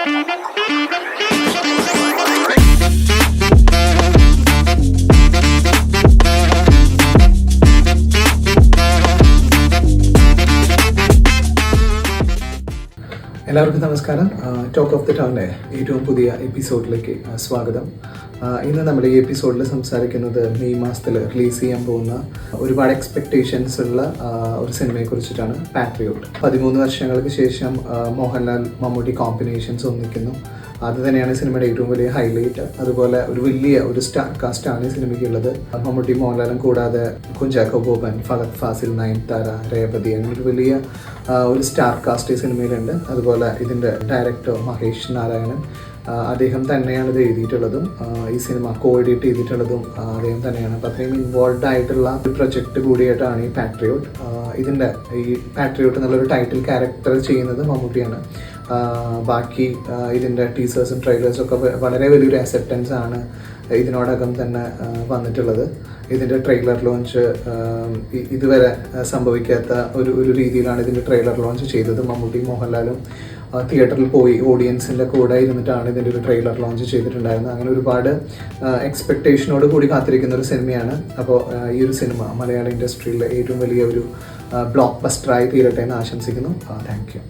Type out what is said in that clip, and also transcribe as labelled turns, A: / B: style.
A: എല്ലാവർക്കും നമസ്കാരം. Talk of the ടൗണിൻ്റെ ഏറ്റവും പുതിയ എപ്പിസോഡിലേക്ക് സ്വാഗതം. ഇന്ന് നമ്മുടെ ഈ എപ്പിസോഡിൽ സംസാരിക്കുന്നത് മെയ് മാസത്തിൽ റിലീസ് ചെയ്യാൻ പോകുന്ന ഒരുപാട് എക്സ്പെക്റ്റേഷൻസ് ഉള്ള ഒരു സിനിമയെ കുറിച്ചിട്ടാണ്. പാട്രിയോട്ട്. 13 വർഷങ്ങൾക്ക് ശേഷം മോഹൻലാൽ മമ്മൂട്ടി കോമ്പിനേഷൻസ് ഒന്നിക്കുന്നു. അത് തന്നെയാണ് സിനിമയുടെ ഏറ്റവും വലിയ ഹൈലൈറ്റ്. അതുപോലെ ഒരു സ്റ്റാർ കാസ്റ്റാണ് ഈ സിനിമയ്ക്കുള്ളത്. മമ്മൂട്ടി മോഹൻലാലും കൂടാതെ കുഞ്ചാക്കോ ബോബൻ, ഫഹദ് ഫാസിൽ, നയൻതാര, രേവതി അങ്ങനെ ഒരു വലിയ ഒരു സ്റ്റാർ കാസ്റ്റ് ഈ സിനിമയിലുണ്ട്. അതുപോലെ ഇതിൻ്റെ ഡയറക്ടർ മഹേഷ് നാരായണൻ, അദ്ദേഹം തന്നെയാണ് ഇത് എഴുതിയിട്ടുള്ളതും ഈ സിനിമ കോർഡിനേറ്റ് ചെയ്തിട്ടുള്ളതും അദ്ദേഹം തന്നെയാണ്. അപ്പോൾ അത്രയും ഇൻവോൾവ് ആയിട്ടുള്ള ഒരു പ്രൊജക്റ്റ് കൂടിയായിട്ടാണ് ഈ പാട്രിയോട്ട്. ഇതിൻ്റെ ഈ പാട്രിയോട്ട് എന്നുള്ളൊരു ടൈറ്റിൽ ക്യാരക്ടർ ചെയ്യുന്നത് മമ്മൂട്ടിയാണ്. ബാക്കി ഇതിൻ്റെ ടീസേഴ്സും ട്രെയിലേഴ്സും ഒക്കെ വളരെ വലിയൊരു അക്സെപ്റ്റൻസ് ആണ് ഇതിനോടകം തന്നെ വന്നിട്ടുള്ളത്. ഇതിൻ്റെ ട്രെയിലർ ലോഞ്ച് ഇതുവരെ സംഭവിക്കാത്ത ഒരു രീതിയിലാണ് ഇതിൻ്റെ ട്രെയിലർ ലോഞ്ച് ചെയ്തത്. മമ്മൂട്ടി മോഹൻലാലും തിയേറ്ററിൽ പോയി ഓഡിയൻസിൻ്റെ കൂടെ ഇരുന്നിട്ടാണ് ഇതിൻ്റെ ഒരു ട്രെയിലർ ലോഞ്ച് ചെയ്തിട്ടുണ്ടായിരുന്നത്. അങ്ങനെ ഒരുപാട് എക്സ്പെക്റ്റേഷനോട് കൂടി കാത്തിരിക്കുന്ന ഒരു സിനിമയാണ്. അപ്പോൾ ഈ ഒരു സിനിമ മലയാള ഇൻഡസ്ട്രിയിലെ ഏറ്റവും വലിയ ഒരു ബ്ലോക്ക് ബസ്റ്ററായി തീരട്ടെ എന്ന് ആശംസിക്കുന്നു. Thank you.